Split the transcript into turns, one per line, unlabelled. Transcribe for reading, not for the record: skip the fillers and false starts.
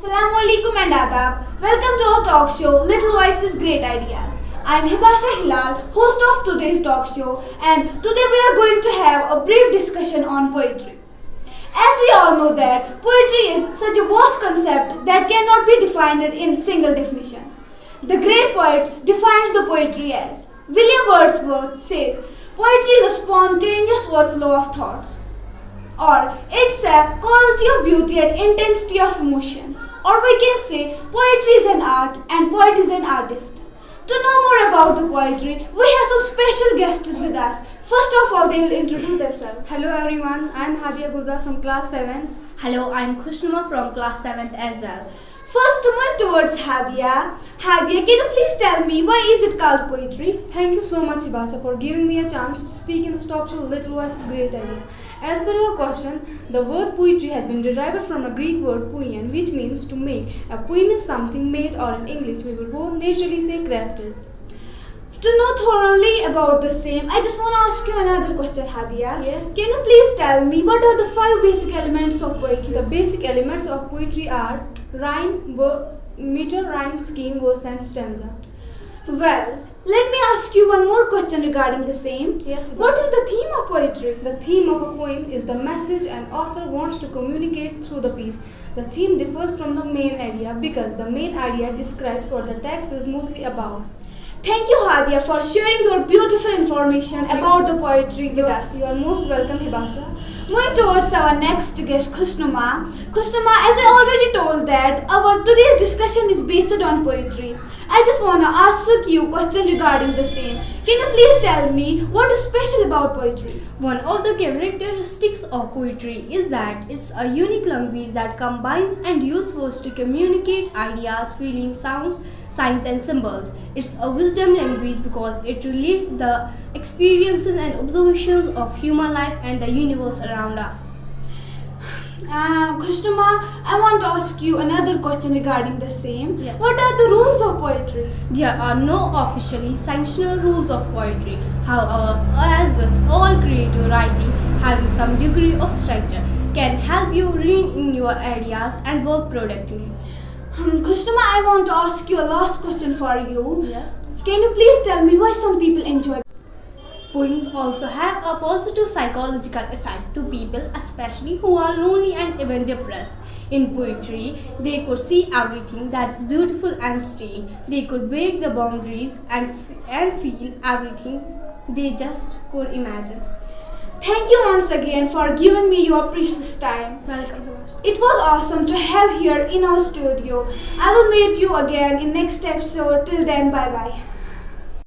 Assalamu alaikum and adab. Welcome to our talk show, Little Voices, Great Ideas. I am Hibasha Hilal, host of today's talk show, and today we are going to have a brief discussion on poetry. As we all know that poetry is such a vast concept that cannot be defined in single definition. The great poets defined the poetry as William Wordsworth says, poetry is a spontaneous overflow of thoughts. Or it's a quality of beauty and intensity of emotions. Or we can say poetry is an art and poet is an artist. To know more about the poetry, we have some special guests with us. First of all, they will introduce themselves.
Hello everyone, I am Hadia Gulzar from class 7th.
Hello, I am Khushnuma from class 7th as well.
First, to move towards Hadia. Hadia, can you please tell me why is it called poetry?
Thank you so much Hibasha for giving me a chance to speak in this talk show Little Voices, Great Idea. As per your question, the word poetry has been derived from a Greek word poion, which means to make. A poem is something made, or in English we will both naturally say crafted.
To know thoroughly about the same, I just want to ask you another question, Hadia.
Yes.
Can you please tell me what are the 5 basic elements of poetry?
The basic elements of poetry are rhyme, meter, rhyme, scheme, verse and stanza.
Well, let me ask you one more question regarding the same.
Yes.
What is the theme of poetry?
The theme of a poem is the message an author wants to communicate through the piece. The theme differs from the main idea because the main idea describes what the text is mostly about.
Thank you, Hadia, for sharing your beautiful information about the poetry with us.
You are most welcome, Hibasha.
Moving towards our next guest, Khushnuma. Khushnuma, as I already told that our today's discussion is based on poetry. I just want to ask you a question regarding the same. Can you please tell me what is special about poetry?
One of the characteristics of poetry is that it's a unique language that combines and uses words to communicate ideas, feelings, sounds, signs and symbols. It's a wisdom language because it relates the experiences and observations of human life and the universe around us.
Khushnuma, I want to ask you another question regarding the same.
Yes.
What are the rules of poetry?
There are no officially sanctioned rules of poetry. However, as with all creative writing, having some degree of structure can help you rein in your ideas and work productively.
Khushnuma, I want to ask you a last question for you.
Yes.
Can you please tell me why some people enjoy
Poems also have a positive psychological effect to people, especially who are lonely and even depressed. In poetry, they could see everything that is beautiful and strange. They could break the boundaries and feel everything they just could imagine.
Thank you once again for giving me your precious time.
Welcome.
It was awesome to have here in our studio. I will meet you again in next episode. Till then, bye bye.